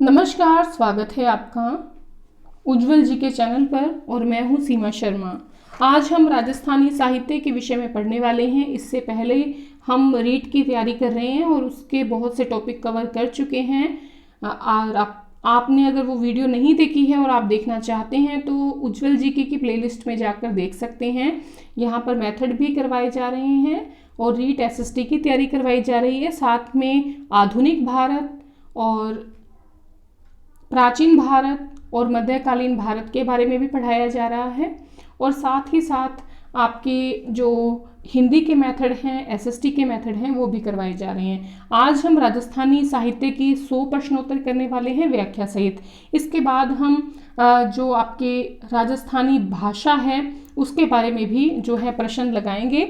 नमस्कार, स्वागत है आपका उज्जवल जी के चैनल पर और मैं हूं सीमा शर्मा। आज हम राजस्थानी साहित्य के विषय में पढ़ने वाले हैं। इससे पहले हम रीट की तैयारी कर रहे हैं और उसके बहुत से टॉपिक कवर कर चुके हैं। और आपने अगर वो वीडियो नहीं देखी है और आप देखना चाहते हैं तो उज्जवल जी की प्लेलिस्ट में जाकर देख सकते हैं। यहाँ पर मेथड भी करवाए जा रहे हैं और रीट एसएसटी की तैयारी करवाई जा रही है। साथ में आधुनिक भारत और प्राचीन भारत और मध्यकालीन भारत के बारे में भी पढ़ाया जा रहा है और साथ ही साथ आपके जो हिंदी के मेथड हैं, एसएसटी के मेथड हैं, वो भी करवाए जा रहे हैं। आज हम राजस्थानी साहित्य की 100 प्रश्नोत्तर करने वाले हैं व्याख्या सहित। इसके बाद हम जो आपके राजस्थानी भाषा है उसके बारे में भी जो है प्रश्न लगाएंगे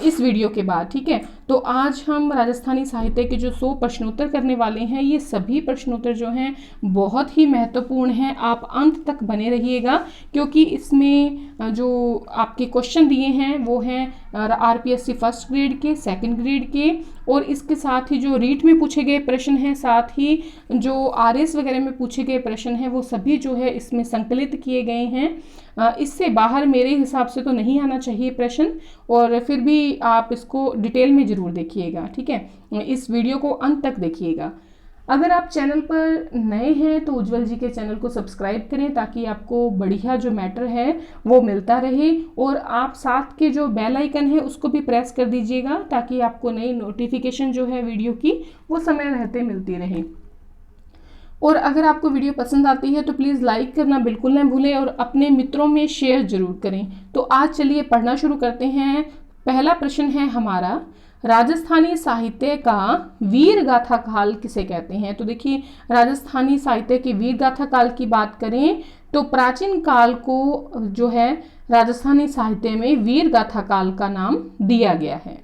इस वीडियो के बाद। ठीक है, तो आज हम राजस्थानी साहित्य के जो 100 प्रश्नोत्तर करने वाले हैं, ये सभी प्रश्नोत्तर जो हैं बहुत ही महत्वपूर्ण हैं। आप अंत तक बने रहिएगा क्योंकि इसमें जो आपके क्वेश्चन दिए हैं वो हैं आरपीएससी फर्स्ट ग्रेड के, सेकंड ग्रेड के और इसके साथ ही जो रीट में पूछे गए प्रश्न हैं, साथ ही जो आरएस वगैरह में पूछे गए प्रश्न हैं, वो सभी जो है इसमें संकलित किए गए हैं। इससे बाहर मेरे हिसाब से तो नहीं आना चाहिए प्रश्न, और फिर भी आप इसको डिटेल में ज़रूर देखिएगा। ठीक है, इस वीडियो को अंत तक देखिएगा। अगर आप चैनल पर नए हैं तो उज्जवल जी के चैनल को सब्सक्राइब करें ताकि आपको बढ़िया जो मैटर है वो मिलता रहे, और आप साथ के जो बेल आइकन है उसको भी प्रेस कर दीजिएगा ताकि आपको नई नोटिफिकेशन जो है वीडियो की वो समय रहते मिलती रहे। और अगर आपको वीडियो पसंद आती है तो प्लीज़ लाइक करना बिल्कुल ना भूलें और अपने मित्रों में शेयर जरूर करें। तो आज चलिए पढ़ना शुरू करते हैं। पहला प्रश्न है हमारा, राजस्थानी साहित्य का वीर गाथा काल किसे कहते हैं? तो देखिए, राजस्थानी साहित्य के वीर गाथा काल की बात करें तो प्राचीन काल को जो है राजस्थानी साहित्य में वीर गाथा काल का नाम दिया गया है।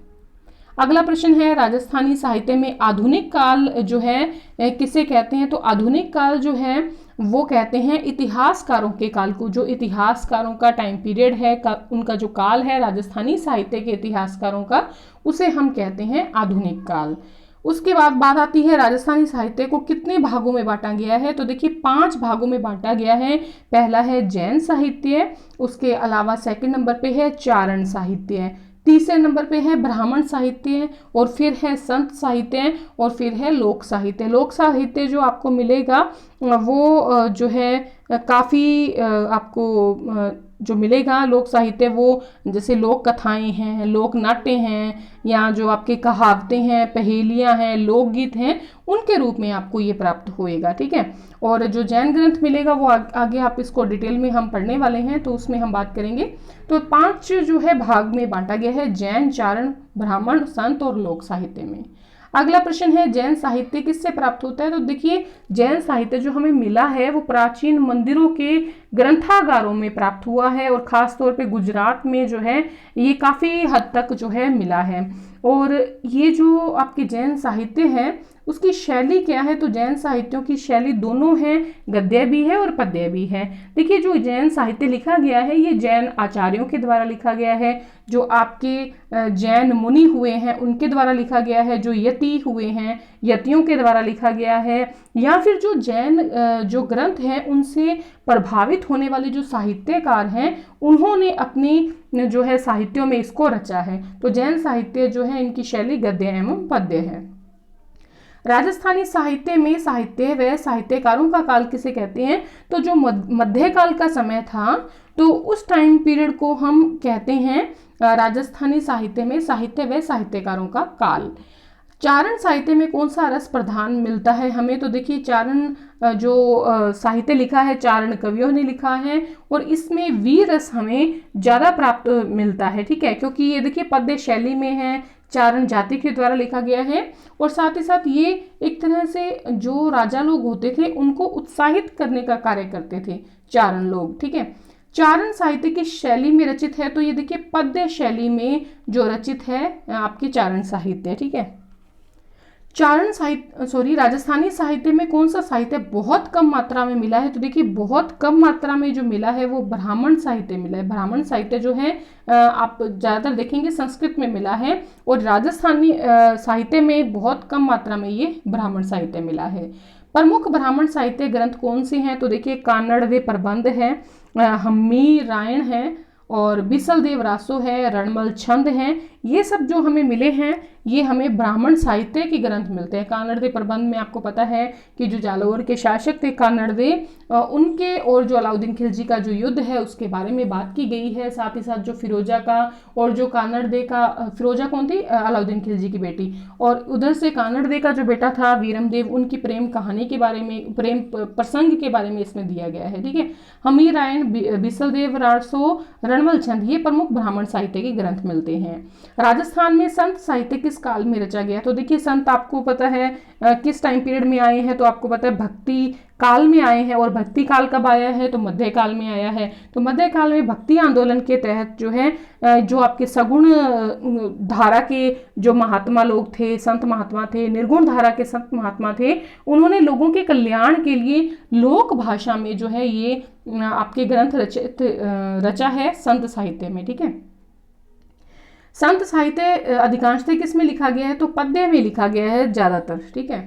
अगला प्रश्न है, राजस्थानी साहित्य में आधुनिक काल जो है किसे कहते हैं? तो आधुनिक काल जो है वो कहते हैं इतिहासकारों के काल को। जो इतिहासकारों का टाइम पीरियड है, उनका जो काल है राजस्थानी साहित्य के इतिहासकारों का, उसे हम कहते हैं आधुनिक काल। उसके बाद बात आती है राजस्थानी साहित्य को कितने भागों में बांटा गया है? तो देखिए 5 भागों में बांटा गया है। पहला है जैन साहित्य, उसके अलावा सेकंड नंबर पे है चारण साहित्य, तीसरे नंबर पे है ब्राह्मण साहित्य, और फिर है संत साहित्य, और फिर है लोक साहित्य। लोक साहित्य जो आपको मिलेगा वो जो है काफ़ी आपको जो मिलेगा लोक साहित्य, वो जैसे लोक कथाएं हैं, लोक नाट्य हैं, या जो आपके कहावतें हैं, पहेलियां हैं, लोकगीत हैं, उनके रूप में आपको ये प्राप्त होएगा। ठीक है, और जो जैन ग्रंथ मिलेगा वो आगे आप इसको डिटेल में हम पढ़ने वाले हैं तो उसमें हम बात करेंगे। तो 5 जो है भाग में बांटा गया है, जैन, चारण, ब्राह्मण, संत और लोक साहित्य में। अगला प्रश्न है, जैन साहित्य किससे प्राप्त होता है? तो देखिए, जैन साहित्य जो हमें मिला है वो प्राचीन मंदिरों के ग्रंथागारों में प्राप्त हुआ है, और खास तौर पे गुजरात में जो है ये काफ़ी हद तक जो है मिला है। और ये जो आपके जैन साहित्य है उसकी शैली क्या है? तो जैन साहित्यों की शैली दोनों है, गद्य भी है और पद्य भी है। देखिए, जो जैन साहित्य लिखा गया है ये जैन आचार्यों के द्वारा लिखा गया है, जो आपके जैन मुनि हुए हैं उनके द्वारा लिखा गया है, जो यति हुए हैं यतियों के द्वारा लिखा गया है, या फिर जो जैन जो ग्रंथ हैं उनसे प्रभावित होने वाले जो साहित्यकार हैं उन्होंने अपनी जो है साहित्यों में इसको रचा है। तो जैन साहित्य जो है इनकी शैली गद्य एवं पद्य है। राजस्थानी साहित्य में साहित्य व साहित्यकारों का काल किसे कहते हैं? तो जो मध्यकाल का समय था तो उस टाइम पीरियड को हम कहते हैं राजस्थानी साहित्य में साहित्य व साहित्यकारों का काल। चारण साहित्य में कौन सा रस प्रधान मिलता है हमें? तो देखिए, चारण जो साहित्य लिखा है चारण कवियों ने लिखा है, और इसमें वीर रस हमें ज़्यादा प्राप्त मिलता है। ठीक है, क्योंकि ये देखिए पद्य शैली में है, चारण जाति के द्वारा लिखा गया है, और साथ ही साथ ये एक तरह से जो राजा लोग होते थे उनको उत्साहित करने का कार्य करते थे चारण लोग। ठीक है, चारण साहित्य की शैली में रचित है, तो ये देखिए पद्य शैली में जो रचित है आपकी चारण साहित्य। ठीक है, राजस्थानी साहित्य में कौन सा साहित्य बहुत कम मात्रा में मिला है? तो देखिए, बहुत कम मात्रा में जो मिला है वो ब्राह्मण साहित्य मिला है। ब्राह्मण साहित्य जो है आप ज़्यादातर देखेंगे संस्कृत में मिला है, और राजस्थानी साहित्य में बहुत कम मात्रा में ये ब्राह्मण साहित्य मिला है। प्रमुख ब्राह्मण साहित्य ग्रंथ कौन से हैं? तो देखिए कानड़वे प्रबंध है, हम्मी रायण है, और बिसलदेव रासो है, रणमल छंद है। ये सब जो हमें मिले हैं ये हमें ब्राह्मण साहित्य के ग्रंथ मिलते हैं। कानड़वे प्रबंध में आपको पता है कि जो जालौर के शासक थे कानड़वे, उनके और जो अलाउद्दीन खिलजी का जो युद्ध है उसके बारे में बात की गई है। साथ ही साथ जो फिरोजा का और जो कानड़दे का, फिरोजा कौन थी? अलाउद्दीन खिलजी की बेटी, और उधर से कानड़दे का जो बेटा था वीरमदेव, उनकी प्रेम कहानी के बारे में, प्रेम प्रसंग के बारे में इसमें दिया गया है। ठीक है, हमीर रायण, बिसलदेव रासो, रणमल छंद, ये प्रमुख ब्राह्मण साहित्य के ग्रंथ मिलते हैं। राजस्थान में संत साहित्य किस काल में रचा गया? तो देखिए संत आपको पता है किस टाइम पीरियड में आए हैं? तो आपको पता है भक्ति काल में आए हैं। और भक्ति काल कब आया है? तो मध्यकाल में आया है। तो मध्यकाल में भक्ति आंदोलन के तहत जो है, जो आपके सगुण धारा के जो महात्मा लोग थे, संत महात्मा थे, निर्गुण धारा के संत महात्मा थे, उन्होंने लोगों के कल्याण के लिए लोक भाषा में जो है ये आपके ग्रंथ रचा है संत साहित्य में। ठीक है, संत साहित्य अधिकांशतः किस में लिखा गया है? तो पद्य में लिखा गया है ज्यादातर। ठीक है,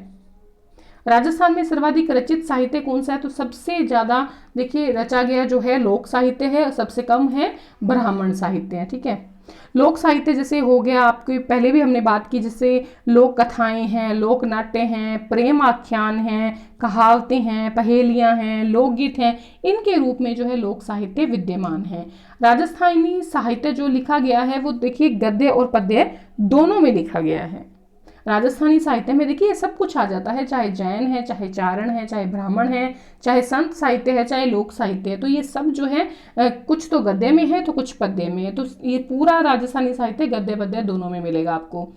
राजस्थान में सर्वाधिक रचित साहित्य कौन सा है? तो सबसे ज्यादा देखिए रचा गया जो है लोक साहित्य है, और सबसे कम है ब्राह्मण साहित्य है। ठीक है, लोक साहित्य जैसे हो गया, आपके पहले भी हमने बात की, जैसे लोक कथाएं हैं, लोक नाट्य हैं, प्रेम आख्यान हैं, कहावतें हैं, पहेलियां हैं, लोकगीत हैं, इनके रूप में जो है लोक साहित्य विद्यमान है। राजस्थानी साहित्य जो लिखा गया है वो देखिए गद्य और पद्य दोनों में लिखा गया है। राजस्थानी साहित्य में देखिए ये सब कुछ आ जाता है, चाहे जैन है, चाहे चारण है, चाहे ब्राह्मण है, चाहे संत साहित्य है, चाहे लोक साहित्य है। तो ये सब जो है कुछ तो गद्य में है तो कुछ पद्य में है। तो ये पूरा राजस्थानी साहित्य गद्य पद्य दोनों में मिलेगा आपको।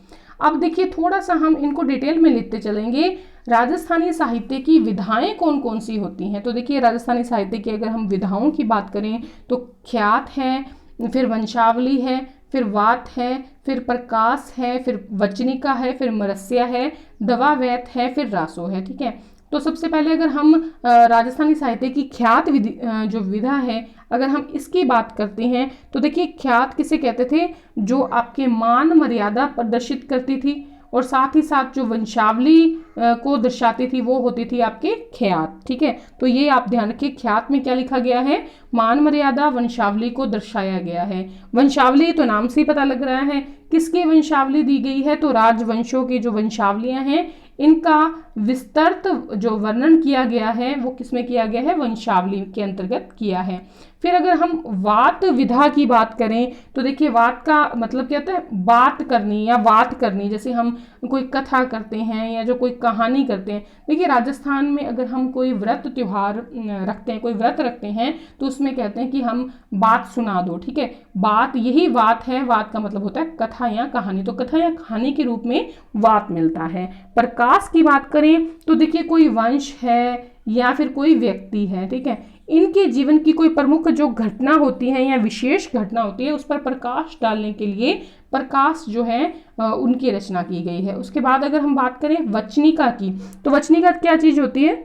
अब देखिए थोड़ा सा हम इनको डिटेल में लिखते चलेंगे। राजस्थानी साहित्य की विधाएं कौन कौन सी होती हैं? तो देखिए राजस्थानी साहित्य की अगर हम विधाओं की बात करें तो ख्यात है, फिर वंशावली है, फिर वात है, फिर प्रकाश है, फिर वचनिका है, फिर मरस्या है, दवावैत है, फिर रासो है। ठीक है, तो सबसे पहले अगर हम राजस्थानी साहित्य की ख्यात जो विधा है, अगर हम इसकी बात करते हैं तो देखिए ख्यात किसे कहते थे? जो आपके मान मर्यादा प्रदर्शित करती थी, और साथ ही साथ जो वंशावली को दर्शाती थी वो होती थी आपके ख्यात। ठीक है, तो ये आप ध्यान रखिए, ख्यात में क्या लिखा गया है? मान मर्यादा वंशावली को दर्शाया गया है। वंशावली तो नाम से ही पता लग रहा है किसकी वंशावली दी गई है? तो राजवंशों की जो वंशावलियां हैं इनका विस्तृत जो वर्णन किया गया है वो किसमें किया गया है? वंशावली के अंतर्गत किया है। फिर अगर हम वात विधा की बात करें तो देखिए वात का मतलब क्या होता है? बात करनी या बात करनी, जैसे हम कोई कथा करते हैं या जो कोई कहानी करते हैं। देखिए राजस्थान में अगर हम कोई व्रत त्योहार रखते हैं, कोई व्रत रखते हैं, तो उसमें कहते हैं कि हम बात सुना दो। ठीक है, बात यही वात है। वात का मतलब होता है कथा या कहानी, तो कथा या कहानी के रूप में वात मिलता है। प्रकाश की बात करें तो देखिए कोई वंश है या फिर कोई व्यक्ति है, ठीक है, इनके जीवन की कोई प्रमुख जो घटना होती है या विशेष घटना होती है उस पर प्रकाश डालने के लिए प्रकाश जो है उनकी रचना की गई है। उसके बाद अगर हम बात करें वचनिका की, तो वचनिका क्या चीज होती है?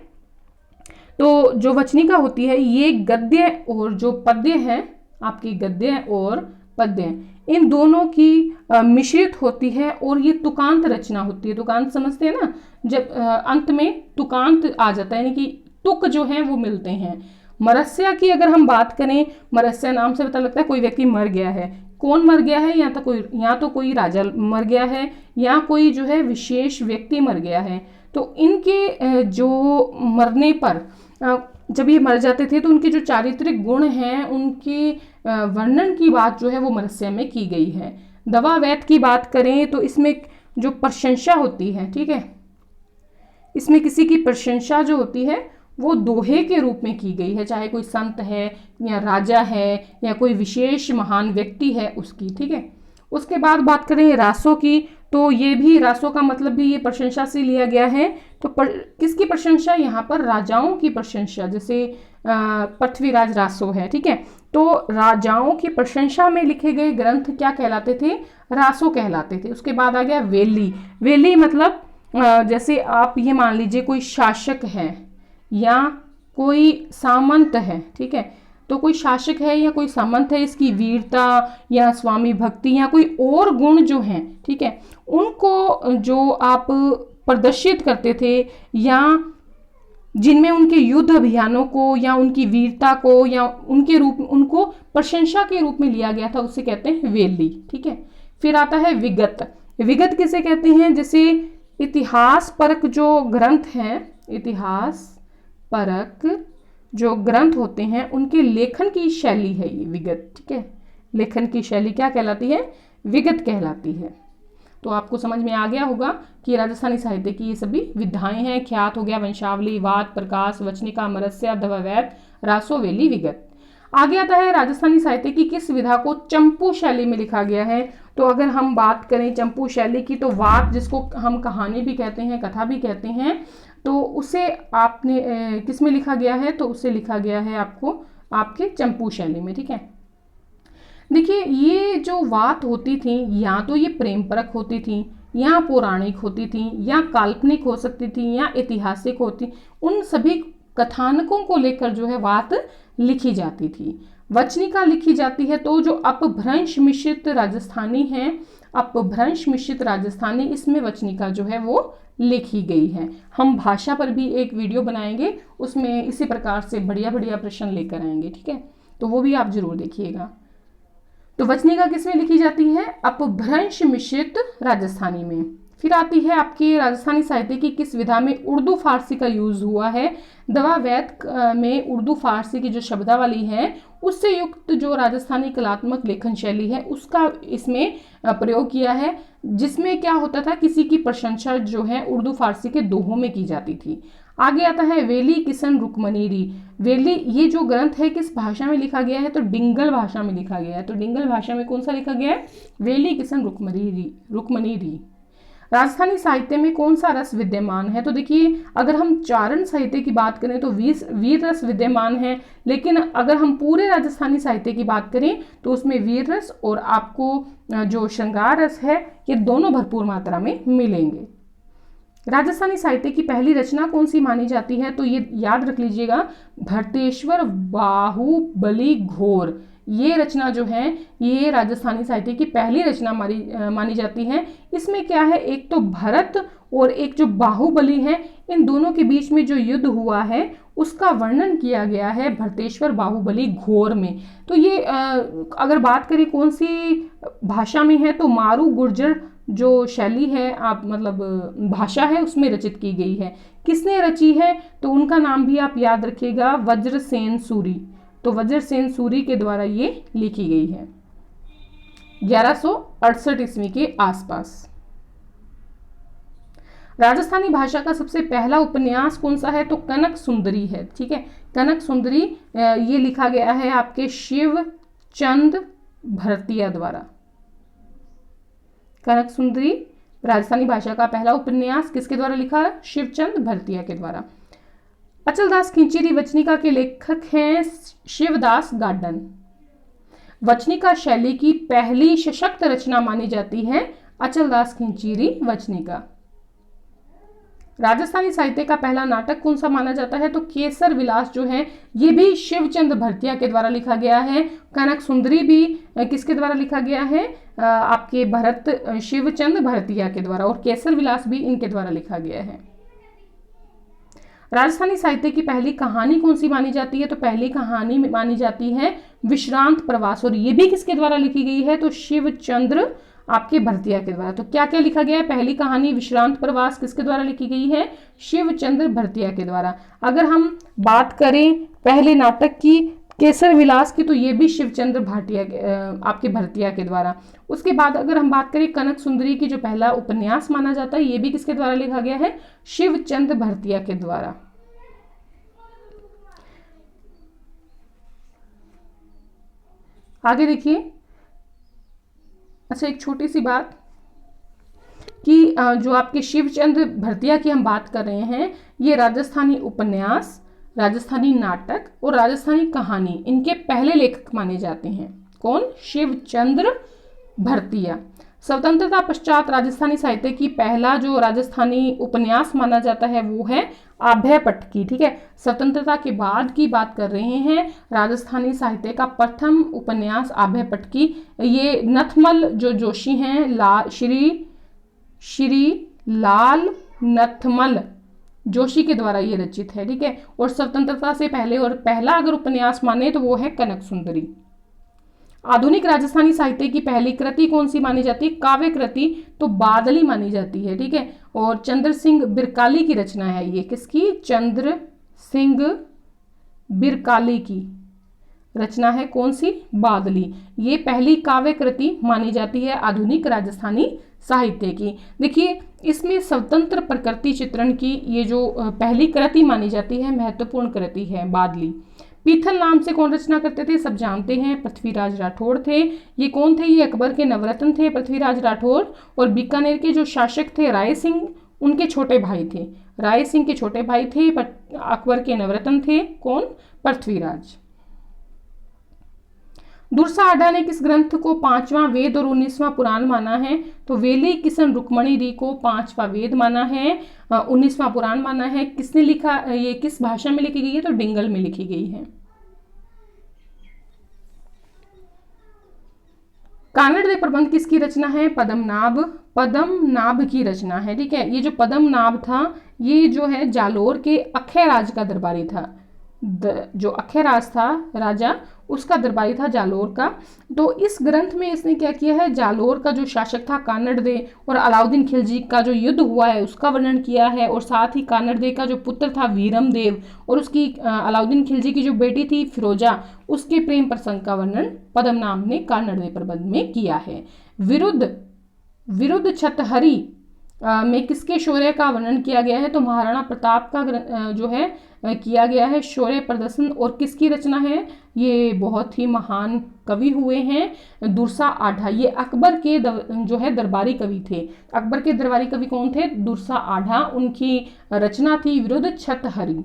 तो जो वचनिका होती है ये गद्य और जो पद्य है, आपकी गद्य और पद्य, इन दोनों की मिश्रित होती है और ये तुकांत रचना होती है। तुकांत समझते हैं ना, जब अंत में तुकांत आ जाता है, यानी कि तुक जो है वो मिलते हैं। मरस्या की अगर हम बात करें, मरस्या नाम से पता लगता है कोई व्यक्ति मर गया है। कौन मर गया है? या तो कोई राजा मर गया है या कोई जो है विशेष व्यक्ति मर गया है। तो इनके जो मरने पर जब ये मर जाते थे तो उनके जो चारित्रिक गुण हैं उनके वर्णन की बात जो है वो मरस्या में की गई है। दवावैत की बात करें तो इसमें जो प्रशंसा होती है, ठीक है, इसमें किसी की प्रशंसा जो होती है वो दोहे के रूप में की गई है, चाहे कोई संत है या राजा है या कोई विशेष महान व्यक्ति है उसकी। ठीक है, उसके बाद बात करें रासों की, तो ये भी रासों का मतलब भी ये प्रशंसा से लिया गया है। तो किसकी प्रशंसा? यहाँ पर राजाओं की प्रशंसा, जैसे पृथ्वीराज रासो है। ठीक है, तो राजाओं की प्रशंसा में लिखे गए ग्रंथ क्या कहलाते थे? रासो कहलाते थे। उसके बाद आ गया वेली। वेली मतलब जैसे आप ये मान लीजिए कोई शासक है या कोई सामंत है, ठीक है, तो कोई शासक है या कोई सामंत है, इसकी वीरता या स्वामी भक्ति या कोई और गुण जो हैं, ठीक है, उनको जो आप प्रदर्शित करते थे या जिनमें उनके युद्ध अभियानों को या उनकी वीरता को या उनके रूप उनको प्रशंसा के रूप में लिया गया था, उसे कहते हैं वेली। ठीक है, फिर आता है विगत। विगत किसे कहते हैं? जैसे इतिहास परक जो ग्रंथ हैं, इतिहास परक जो ग्रंथ होते हैं उनके लेखन की शैली है ये विगत। ठीक है, लेखन की शैली क्या कहलाती है? विगत कहलाती है। तो आपको समझ में आ गया होगा कि राजस्थानी साहित्य की ये सभी विधाएं हैं। ख्यात हो गया, वंशावली, वाद, प्रकाश, वचनिका, मरस्य, अवैध, रासो, वेली, विगत। आगे आता है राजस्थानी साहित्य की किस विधा को चंपू शैली में लिखा गया है। तो अगर हम बात करें चंपू शैली की, तो वाद जिसको हम कहानी भी कहते हैं, कथा भी कहते हैं, तो उसे आपने किस में लिखा गया है? तो उसे लिखा गया है आपको आपके चंपू शैली में। ठीक है, देखिए ये जो बात होती थी, या तो ये प्रेम परक होती थी, या पौराणिक होती थी, या काल्पनिक हो सकती थी, या ऐतिहासिक होती, उन सभी कथानकों को लेकर जो है बात लिखी जाती थी। वचनिका लिखी जाती है तो जो अपभ्रंश मिश्रित राजस्थानी है, अपभ्रंश मिश्रित राजस्थानी, इसमें वचनिका जो है वो लिखी गई है। हम भाषा पर भी एक वीडियो बनाएंगे, उसमें इसी प्रकार से बढ़िया बढ़िया प्रश्न लेकर आएंगे। ठीक है, तो वो भी आप जरूर देखिएगा। तो वचनिका किसमें लिखी जाती है? अपभ्रंश मिश्रित राजस्थानी में। फिर आती है आपकी राजस्थानी साहित्य की किस विधा में उर्दू फारसी का यूज हुआ है। दवावैत में उर्दू फारसी की जो शब्दावली है उससे युक्त जो राजस्थानी कलात्मक लेखन शैली है उसका इसमें प्रयोग किया है, जिसमें क्या होता था, किसी की प्रशंसा जो है उर्दू फारसी के दोहों में की जाती थी। आगे आता है वेली किसन रुक्मनीरी। वेली ये जो ग्रंथ है किस भाषा में लिखा गया है? तो डिंगल भाषा में लिखा गया है। तो डिंगल भाषा में कौन सा लिखा गया है? वेली किसन रुक्मनीरी। राजस्थानी साहित्य में कौन सा रस विद्यमान है? तो देखिए अगर हम चारण साहित्य की बात करें तो वीर रस विद्यमान है, लेकिन अगर हम पूरे राजस्थानी साहित्य की बात करें तो उसमें वीर रस और आपको जो श्रृंगार रस है ये दोनों भरपूर मात्रा में मिलेंगे। राजस्थानी साहित्य की पहली रचना कौन सी मानी जाती है? तो ये याद रख लीजिएगा, भरतेश्वर बाहुबली घोर। ये रचना जो है ये राजस्थानी साहित्य की पहली रचना मानी जाती है। इसमें क्या है, एक तो भरत और एक जो बाहुबली है, इन दोनों के बीच में जो युद्ध हुआ है उसका वर्णन किया गया है भरतेश्वर बाहुबली घोर में। तो ये अगर बात करें कौन सी भाषा में है, तो मारू गुर्जर जो शैली है, आप मतलब भाषा है, उसमें रचित की गई है। किसने रची है? तो उनका नाम भी आप याद रखिएगा, वज्रसेन सूरी। तो वज्रसेन सूरी के द्वारा ये लिखी गई है 1168 ईस्वी के आसपास। राजस्थानी भाषा का सबसे पहला उपन्यास कौन सा है? तो कनक सुंदरी है। ठीक है, कनक सुंदरी ये लिखा गया है आपके शिवचंद भरतिया द्वारा। कनक सुंदरी राजस्थानी भाषा का पहला उपन्यास किसके द्वारा लिखा? शिवचंद भरतिया के द्वारा। अचलदास खिंचीरी वचनिका के लेखक हैं शिवदास गार्डन। वचनिका शैली की पहली सशक्त रचना मानी जाती है अचलदास खिंचीरी वचनिका। राजस्थानी साहित्य का पहला नाटक कौन सा माना जाता है? तो केसर विलास जो है ये भी शिवचंद भरतिया के द्वारा लिखा गया है। कनक सुंदरी भी किसके द्वारा लिखा गया है? आपके भरत शिवचंद भरतिया के द्वारा, और केसर विलास भी इनके द्वारा लिखा गया है। राजस्थानी साहित्य की पहली कहानी कौन सी मानी जाती है? तो पहली कहानी मानी जाती है विश्रांत प्रवास, और ये भी किसके द्वारा लिखी गई है? तो शिवचंद्र आपके भरतिया के द्वारा। तो क्या क्या लिखा गया है? पहली कहानी विश्रांत प्रवास किसके द्वारा लिखी गई है? शिवचंद्र भरतिया के द्वारा। अगर हम बात करें पहले नाटक की केसर विलास की, तो ये भी शिवचंद्र भाटिया आपके भरतिया के द्वारा। उसके बाद अगर हम बात करें कनक सुंदरी की, जो पहला उपन्यास माना जाता है, ये भी किसके द्वारा लिखा गया है? शिवचंद्र भरतिया के द्वारा। आगे देखिए, अच्छा एक छोटी सी बात कि जो आपके शिवचंद्र भरतिया की हम बात कर रहे हैं, ये राजस्थानी उपन्यास, राजस्थानी नाटक और राजस्थानी कहानी इनके पहले लेखक माने जाते हैं। कौन? शिवचंद्र भरतिया। स्वतंत्रता पश्चात राजस्थानी साहित्य की पहला जो राजस्थानी उपन्यास माना जाता है वो है आभय पटकी। ठीक है, स्वतंत्रता के बाद की बात कर रहे हैं। राजस्थानी साहित्य का प्रथम उपन्यास आभय पटकी, ये नथमल जो जोशी हैं, श्री लाल नथमल जोशी के द्वारा ये रचित है, ठीक है। और स्वतंत्रता से पहले और पहला अगर उपन्यास माने तो वो है कनक सुंदरी। आधुनिक राजस्थानी साहित्य की पहली कृति कौन सी मानी जाती है? काव्य कृति तो बादली मानी जाती है, ठीक है। और चंद्र सिंह बिरकाली की रचना है ये, किसकी? चंद्र सिंह बिरकाली की रचना है, कौन सी? बादली। ये पहली काव्य कृति मानी जाती है आधुनिक राजस्थानी साहित्य की। देखिए इसमें स्वतंत्र प्रकृति चित्रण की ये जो पहली कृति मानी जाती है, महत्वपूर्ण कृति है बादली। पीथल नाम से कौन रचना करते थे? सब जानते हैं, पृथ्वीराज राठौड़ थे। ये कौन थे? ये अकबर के नवरत्न थे पृथ्वीराज राठौड़। और बीकानेर के जो शासक थे राय सिंह, उनके छोटे भाई थे। राय सिंह के छोटे भाई थे, अकबर के नवरत्न थे, कौन? पृथ्वीराज। दुर्सा आडा ने किस ग्रंथ को पांचवां वेद और 19वां पुराण माना है? तो वेली किशन रुक्मणी री को पांचवा वेद माना है, 19वां पुराण माना है। किसने लिखा? ये किस भाषा में लिखी गई है? तो डिंगल में लिखी गई है। कानड़ प्रबंध किसकी रचना है? पद्मनाभ की रचना है, ठीक है। ये जो पद्मनाभ था ये जो है जालोर के अक्षयराज का दरबारी था। जो अक्षयराज था राजा, उसका दरबारी था जालोर का। तो इस ग्रंथ में इसने क्या किया है? जालोर का जो शासक था कानड़ दे और अलाउद्दीन खिलजी का जो युद्ध हुआ है उसका वर्णन किया है। और साथ ही कानड़ दे का जो पुत्र था वीरम देव और उसकी अलाउद्दीन खिलजी की जो बेटी थी फिरोजा, उसके प्रेम प्रसंग का वर्णन पद्मनाभ ने कानड़ दे प्रबंध में किया है। विरुद्ध छतहरी में किसके शौर्य का वर्णन किया गया है? तो महाराणा प्रताप का जो है किया गया है शौर्य प्रदर्शन। और किसकी रचना है? ये बहुत ही महान कवि हुए हैं दुर्सा आढा। ये अकबर के जो है दरबारी कवि थे। अकबर के दरबारी कवि कौन थे? दुर्सा आढा। उनकी रचना थी विरुद्ध छतहरी।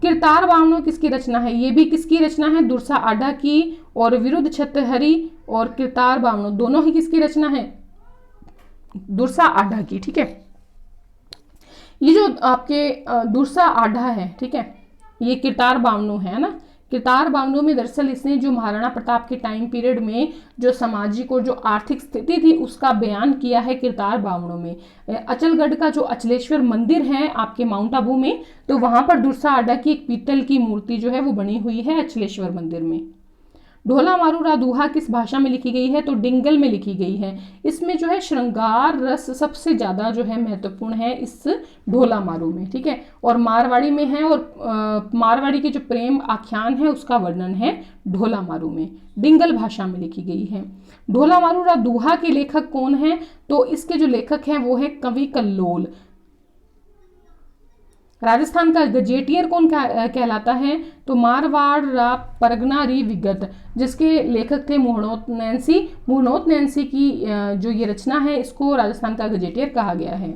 किरतार बावनो किसकी रचना है? ये भी किसकी रचना है? दुर्सा आढा की। और विरुद्ध छतहरी और किरतार बावनो दोनों ही किसकी रचना है? दुर्सा आढा की, ठीक है। ये जो आपके दुर्सा आढा है, ठीक है, ये किरतार बावनो है ना। किरतार बावनो में दरअसल इसने जो महाराणा प्रताप के टाइम पीरियड में जो सामाजिक और जो आर्थिक स्थिति थी उसका बयान किया है किरतार बावनो में। अचलगढ़ का जो अचलेश्वर मंदिर है आपके माउंट आबू में, तो वहां पर दुर्सा आढा की एक पीतल की मूर्ति जो है वो बनी हुई है अचलेश्वर मंदिर में। ढोला मारू रादुहा किस भाषा में लिखी गई है? तो डिंगल में लिखी गई है। इसमें जो है श्रृंगार रस सबसे ज्यादा जो है महत्वपूर्ण है इस ढोला मारू में, ठीक है। और मारवाड़ी में है और मारवाड़ी के जो प्रेम आख्यान है उसका वर्णन है ढोला मारू में, डिंगल भाषा में लिखी गई है। ढोला मारू रादुहा के लेखक कौन है? तो इसके जो लेखक हैं वो है कवि कल्लोल। राजस्थान का गजेटियर कौन कहलाता है? तो मारवाड़ रा परगना री विगत, जिसके लेखक थे मुहणोत नैन्सी। मुहणोत नैन्सी की जो ये रचना है इसको राजस्थान का गजेटियर कहा गया है।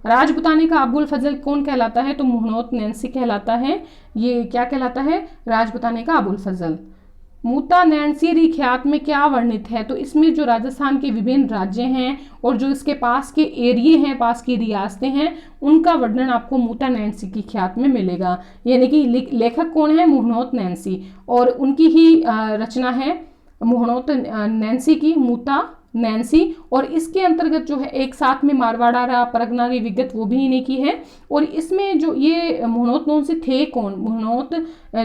राजपुताने का अबुल फजल कौन कहलाता है? तो मुहणोत नैन्सी कहलाता है। ये क्या कहलाता है? राजपुताने का अबुल फजल। मूता नैन्सी ख्यात में क्या वर्णित है? तो इसमें जो राजस्थान के विभिन्न राज्य हैं और जो इसके पास के एरिए हैं, पास की रियासतें हैं, उनका वर्णन आपको मूता नैन्सी की ख्यात में मिलेगा। यानी कि लेखक कौन है? मुहणोत नैन्सी। और उनकी ही रचना है मुहणोत नैन्सी की, मूता नैन्सी। और इसके अंतर्गत जो है एक साथ में मारवाड़ा परगना री विगत वो भी इन्हीं की है। और इसमें जो ये मुहणोत नैन्सी थे कौन? मुहणोत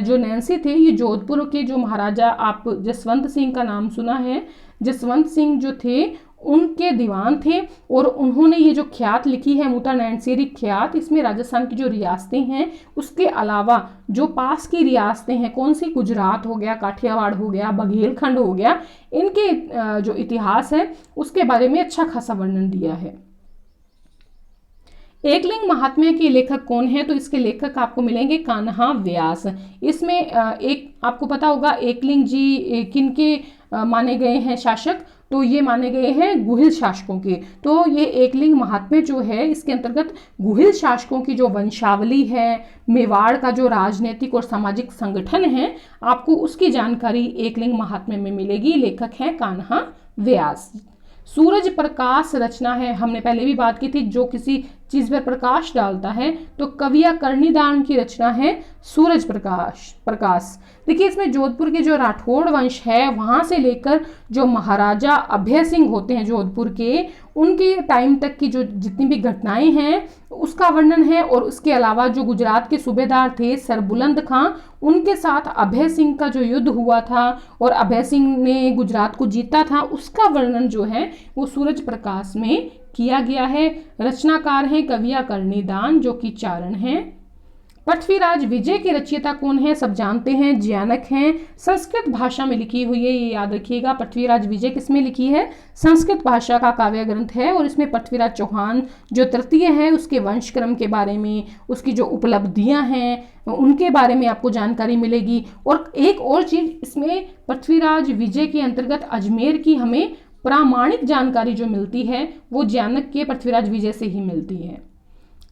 जो नैन्सी थे ये जोधपुर के जो महाराजा, आप जसवंत सिंह का नाम सुना है, जसवंत सिंह जो थे उनके दीवान थे। और उन्होंने ये जो ख्यात लिखी है मूता नैन्सी ख्यात, इसमें राजस्थान की जो रियासतें हैं उसके अलावा जो पास की रियासतें हैं, कौन सी? गुजरात हो गया, काठियावाड़ हो गया, बघेलखंड हो गया, इनके जो इतिहास है उसके बारे में अच्छा खासा वर्णन दिया है। एकलिंग महात्म्य के लेखक कौन है? तो इसके लेखक आपको मिलेंगे कान्हा व्यास। इसमें एक आपको पता होगा एकलिंग जी किनके माने गए हैं शासक? तो ये माने गए हैं गुहिल शासकों के। तो ये एकलिंग महात्म्य जो है इसके अंतर्गत गुहिल शासकों की जो वंशावली है, मेवाड़ का जो राजनीतिक और सामाजिक संगठन है, आपको उसकी जानकारी एकलिंग महात्म्य में मिलेगी। लेखक हैं कान्हा व्यास। सूरज प्रकाश रचना है, हमने पहले भी बात की थी, जो किसी चीज पर प्रकाश डालता है, तो कवि या कर्णिदान की रचना है सूरज प्रकाश। देखिए इसमें जोधपुर के जो राठौड़ वंश है वहां से लेकर जो महाराजा अभय सिंह होते हैं जोधपुर के, उनके टाइम तक की जो जितनी भी घटनाएं हैं उसका वर्णन है। और उसके अलावा जो गुजरात के सूबेदार थे सरबुलंद खां, उनके साथ अभय सिंह का जो युद्ध हुआ था और अभय सिंह ने गुजरात को जीता था, उसका वर्णन जो है वो सूरज प्रकाश में किया गया है। रचनाकार हैं कवि या कर्णिदान, जो कि चारण हैं। पृथ्वीराज विजय के रचयिता कौन है, सब जानते हैं, ज्यानक हैं। संस्कृत भाषा में लिखी हुई है, ये याद रखिएगा। पृथ्वीराज विजय किसमें लिखी है, संस्कृत भाषा का काव्य ग्रंथ है। और इसमें पृथ्वीराज चौहान जो तृतीय है उसके वंशक्रम के बारे में, उसकी जो उपलब्धियां हैं उनके बारे में आपको जानकारी मिलेगी। और एक और चीज इसमें पृथ्वीराज विजय के अंतर्गत अजमेर की हमें प्रामाणिक जानकारी जो मिलती है वो ज्यानक के पृथ्वीराज विजय से ही मिलती है।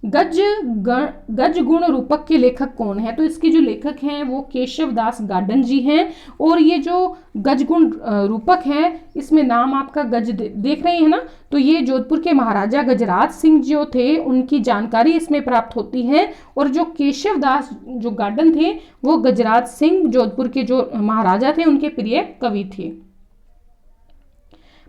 गज गुण रूपक के लेखक कौन है, तो इसके जो लेखक हैं वो केशव दास गार्डन जी हैं। और ये जो गज गुण रूपक है, इसमें नाम आपका गज देख रहे हैं ना, तो ये जोधपुर के महाराजा गजराज सिंह जो थे उनकी जानकारी इसमें प्राप्त होती है। और जो केशव दास जो गार्डन थे वो गजराज सिंह जोधपुर के जो महाराजा थे उनके प्रिय कवि थे।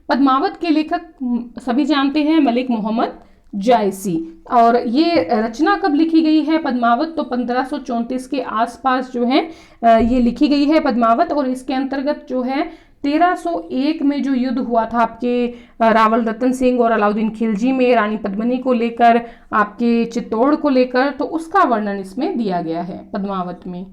पद्मावत के लेखक सभी जानते हैं, मलिक मोहम्मद जायसी। और ये रचना कब लिखी गई है पद्मावत, तो 1534 के आसपास जो है ये लिखी गई है पद्मावत। और इसके अंतर्गत जो है 1301 में जो युद्ध हुआ था आपके रावल रतन सिंह और अलाउद्दीन खिलजी में रानी पद्मिनी को लेकर, आपके चित्तौड़ को लेकर, तो उसका वर्णन इसमें दिया गया है पद्मावत में।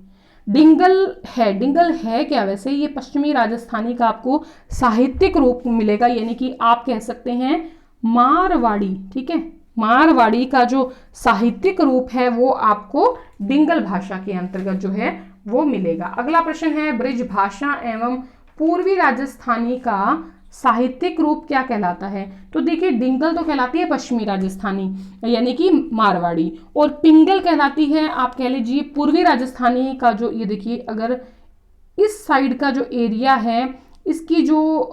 डिंगल है क्या, वैसे ये पश्चिमी राजस्थानी का आपको साहित्यिक रूप मिलेगा, यानी कि आप कह सकते हैं मारवाड़ी। ठीक है, मारवाड़ी का जो साहित्यिक रूप है वो आपको डिंगल भाषा के अंतर्गत जो है वो मिलेगा। अगला प्रश्न है, ब्रिज भाषा एवं पूर्वी राजस्थानी का साहित्यिक रूप क्या कहलाता है, तो देखिए डिंगल तो कहलाती है पश्चिमी राजस्थानी यानी कि मारवाड़ी, और पिंगल कहलाती है आप कह लीजिए पूर्वी राजस्थानी का। जो ये देखिए अगर इस साइड का जो एरिया है इसकी जो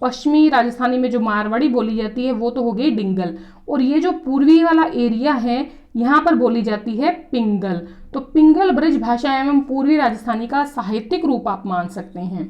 पश्चिमी राजस्थानी में जो मारवाड़ी बोली जाती है वो तो हो गई डिंगल, और ये जो पूर्वी वाला एरिया है यहाँ पर बोली जाती है पिंगल। तो पिंगल ब्रिज भाषा एवं पूर्वी राजस्थानी का साहित्यिक रूप आप मान सकते हैं।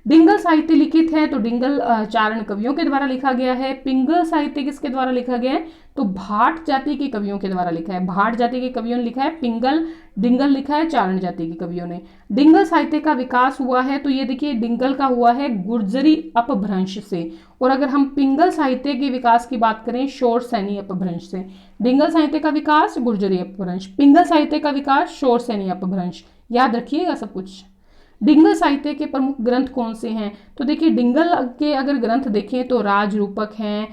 डिंगल साहित्य लिखित है, तो डिंगल चारण कवियों के द्वारा लिखा गया है। पिंगल साहित्य किसके द्वारा लिखा गया है, तो भाट जाति के कवियों के द्वारा लिखा है। भाट जाति के कवियों ने लिखा है पिंगल, डिंगल लिखा है चारण जाति के कवियों ने। डिंगल साहित्य का विकास हुआ है, तो ये देखिए डिंगल का हुआ है गुर्जरी अपभ्रंश से, और अगर हम पिंगल साहित्य के विकास की बात करें शोर सैनी अपभ्रंश से। डिंगल साहित्य का विकास गुर्जरी अपभ्रंश, पिंगल साहित्य का विकास शोर सैनी अपभ्रंश, याद रखिएगा सब कुछ। डिंगल साहित्य के प्रमुख ग्रंथ कौन से हैं, तो देखिए डिंगल के अगर ग्रंथ देखें तो राज रूपक हैं।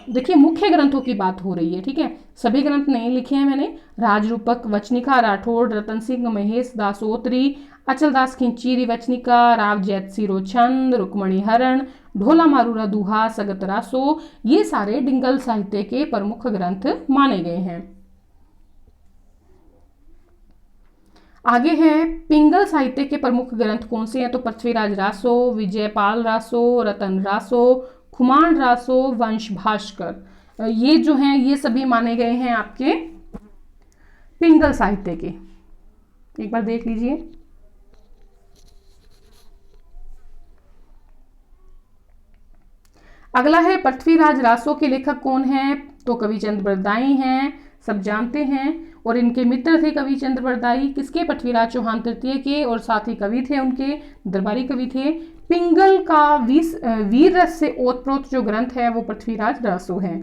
देखिए मुख्य ग्रंथों की बात हो रही है, ठीक है, सभी ग्रंथ नहीं लिखे हैं मैंने। राज रूपक वचनिका राठौड़ रतन सिंह महेश दासोत्री, अचलदास खिंचीरी वचनिका, राव जैत सिरो छंद, रुक्मणी हरण, ढोला मारूरा दुहा, सगत रासो, ये सारे डिंगल साहित्य के प्रमुख ग्रंथ माने गए हैं। आगे है पिंगल साहित्य के प्रमुख ग्रंथ कौन से हैं, तो पृथ्वीराज रासो, विजयपाल रासो, रतन रासो, खुमान रासो, वंश भास्कर, ये जो हैं ये सभी माने गए हैं आपके पिंगल साहित्य के। एक बार देख लीजिए। अगला है पृथ्वीराज रासो के लेखक कौन हैं, तो कविचंद बरदाई हैं, सब जानते हैं। और इनके मित्र थे कविचंद बरदाई किसके, पृथ्वीराज चौहान तृतीय के, और साथ ही कवि थे उनके, दरबारी कवि थे। पिंगल का वीर रस से ओतप्रोत जो ग्रंथ है वो पृथ्वीराज रासो है।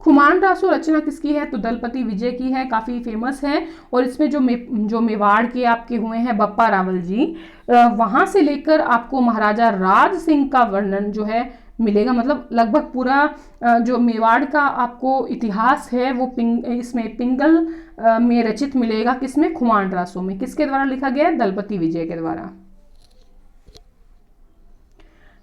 खुमान रासो रचना किसकी है, तो दलपति विजय की है, काफी फेमस है। और इसमें जो मेवाड़ के आपके हुए हैं बप्पा रावल जी, वहां से लेकर आपको महाराजा राज सिंह का वर्णन जो है मिलेगा। मतलब लगभग पूरा जो मेवाड़ का आपको इतिहास है वो इसमें पिंगल में रचित मिलेगा। किसमें, खुमान रासो में। किसके द्वारा लिखा गया है, दलपति विजय के द्वारा।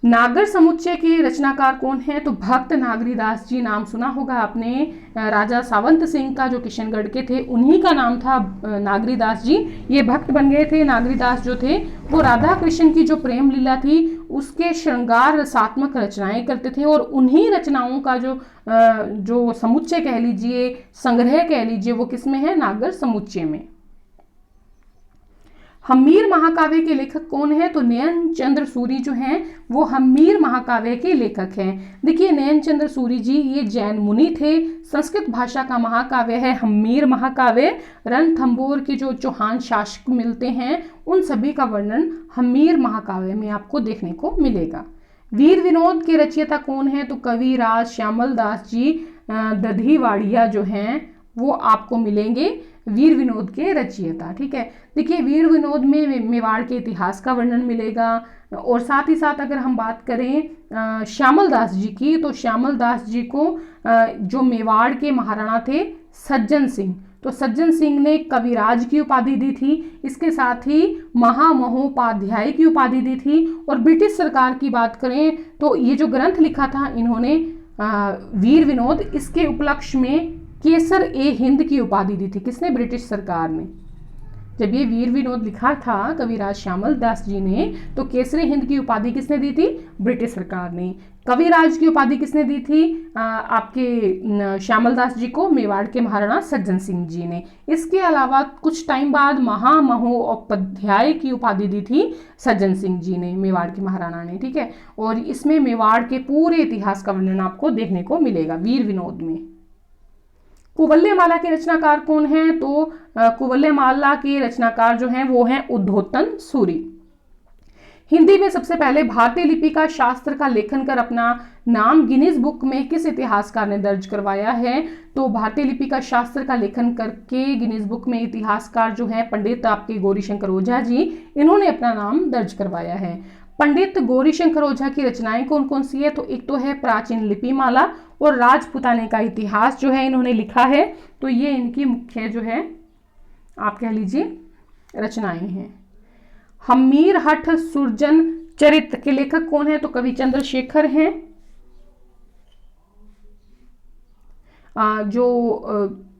नागर समुच्चय के रचनाकार कौन है? तो भक्त नागरीदास जी, नाम सुना होगा आपने। राजा सावंत सिंह का जो किशनगढ़ के थे, उन्हीं का नाम था नागरीदास जी। ये भक्त बन गए थे। नागरीदास जो थे वो राधा कृष्ण की जो प्रेम लीला थी उसके श्रृंगार रसात्मक रचनाएं करते थे, और उन्हीं रचनाओं का जो समुच्चय कह लीजिए, संग्रह कह लीजिए, वो किसमें है? नागर समुच्चय में। हम्मीर महाकाव्य के लेखक कौन है? तो नयन चंद्र सूरी जो हैं वो हम्मीर महाकाव्य के लेखक हैं। देखिए नयन चंद्र सूरी जी ये जैन मुनि थे। संस्कृत भाषा का महाकाव्य है हम्मीर महाकाव्य। रणथंभौर के जो चौहान शासक मिलते हैं उन सभी का वर्णन हम्मीर महाकाव्य में आपको देखने को मिलेगा। वीर विनोद के रचयिता कौन है? तो कविराज श्यामल दास जी दधिवाड़िया जो हैं वो आपको मिलेंगे वीर विनोद के रचयिता। ठीक है, देखिए वीर विनोद में मेवाड़ के इतिहास का वर्णन मिलेगा। और साथ ही साथ अगर हम बात करें श्यामल दास जी की, तो श्यामल दास जी को जो मेवाड़ के महाराणा थे सज्जन सिंह, तो सज्जन सिंह ने कविराज की उपाधि दी थी। इसके साथ ही महामहोपाध्याय की उपाधि दी थी। और ब्रिटिश सरकार की बात करें तो ये जो ग्रंथ लिखा था इन्होंने वीर विनोद, इसके उपलक्ष्य में केसर ए हिंद की उपाधि दी थी। किसने? ब्रिटिश सरकार ने। जब ये वीर विनोद लिखा था कविराज श्यामल दास जी ने, तो केसर ए हिंद की उपाधि किसने दी थी? ब्रिटिश सरकार ने। कविराज की उपाधि किसने दी थी? आपके श्यामल दास जी को मेवाड़ के महाराणा सज्जन सिंह जी ने। इसके अलावा कुछ टाइम बाद महामहोपाध्याय की उपाधि दी थी सज्जन सिंह जी ने, मेवाड़ के महाराणा ने। ठीक है, और इसमें मेवाड़ के पूरे इतिहास का वर्णन आपको देखने को मिलेगा वीर विनोद में। कुवलयमाला के रचनाकार कौन हैं? तो कुवलयमाला के रचनाकार जो हैं वो हैं उद्धोतन सूरी। हिंदी में सबसे पहले भारतीय लिपि का शास्त्र का लेखन कर अपना नाम गिनीज बुक में किस इतिहासकार ने दर्ज करवाया है? तो भारतीय लिपि का शास्त्र का लेखन करके गिनीज बुक में इतिहासकार जो है पंडित आपके गौरीशंकर ओझा जी, इन्होंने अपना नाम दर्ज करवाया है। पंडित गौरीशंकर ओझा की रचनाएं कौन कौन सी है? तो एक तो है प्राचीन लिपिमाला और राजपुताने का इतिहास जो है इन्होंने लिखा है। तो ये इनकी मुख्य जो है आप कह लीजिए रचनाएं हैं। हम्मीर हठ सुरजन चरित्र के लेखक कौन है? तो कवि चंद्रशेखर हैं।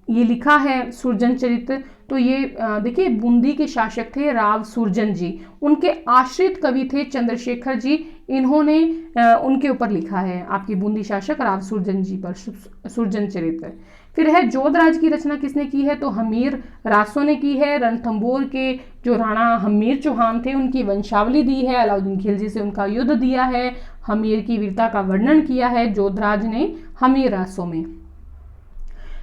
ये लिखा है सुरजन चरित्र, तो ये देखिए बूंदी के शासक थे राव सुरजन जी, उनके आश्रित कवि थे चंद्रशेखर जी, इन्होंने उनके ऊपर लिखा है आपकी बूंदी शासक राव सुरजन जी पर सुरजन चरित्र। फिर है जोधराज की रचना किसने की है? तो हमीर रासो ने की है। रणथंभौर के जो राणा हमीर चौहान थे उनकी वंशावली दी है। अलाउद्दीन खिलजी से उनका युद्ध दिया है। हमीर की वीरता का वर्णन किया है जोधराज ने हमीर रासो में।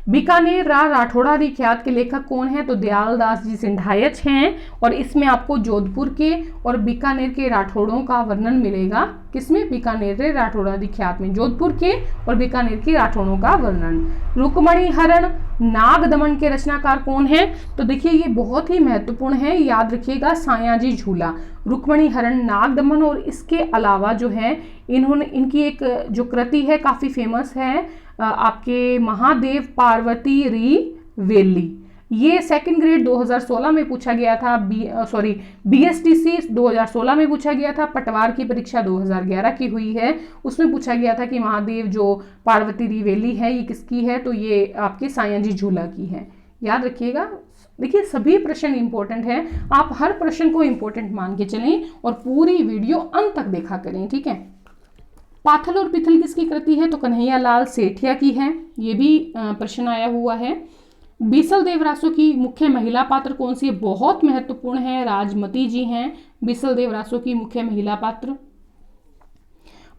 बीकानेर राठौड़ा आदि ख्यात के लेखक कौन है? तो दयालदास जी सिंधायच हैं। और इसमें आपको जोधपुर के और बीकानेर के राठौड़ों का वर्णन मिलेगा। किसमें? बीकानेर राठौड़ा आदि ख्यात में जोधपुर के और बीकानेर के राठौड़ों का वर्णन। रुक्मणी हरण नाग दमन के रचनाकार कौन है? तो देखिए ये बहुत ही महत्वपूर्ण है, याद रखिएगा, सायाजी झूला। रुक्मणी हरण नाग दमन, और इसके अलावा जो है इन्होंने इनकी एक जो कृति है काफ़ी फेमस है आपके महादेव पार्वती री वेली। ये सेकंड ग्रेड 2016 में पूछा गया था। बीएसटीसी 2016 में पूछा गया था। पटवार की परीक्षा 2011 की हुई है, उसमें पूछा गया था कि महादेव जो पार्वती री वेली है ये किसकी है? तो ये आपके सायाजी झूला की है, याद रखिएगा। देखिए सभी प्रश्न इंपॉर्टेंट हैं, आप हर प्रश्न को इंपॉर्टेंट मान के चलें और पूरी वीडियो अंत तक देखा करें। ठीक है, पाथल और पिथल किसकी कृति है? तो कन्हैया लाल सेठिया की है, ये भी प्रश्न आया हुआ है। बीसल देव रासो की मुख्य महिला पात्र कौन सी है? बहुत महत्वपूर्ण है, राजमती जी हैं बीसल देव रासो की मुख्य महिला पात्र।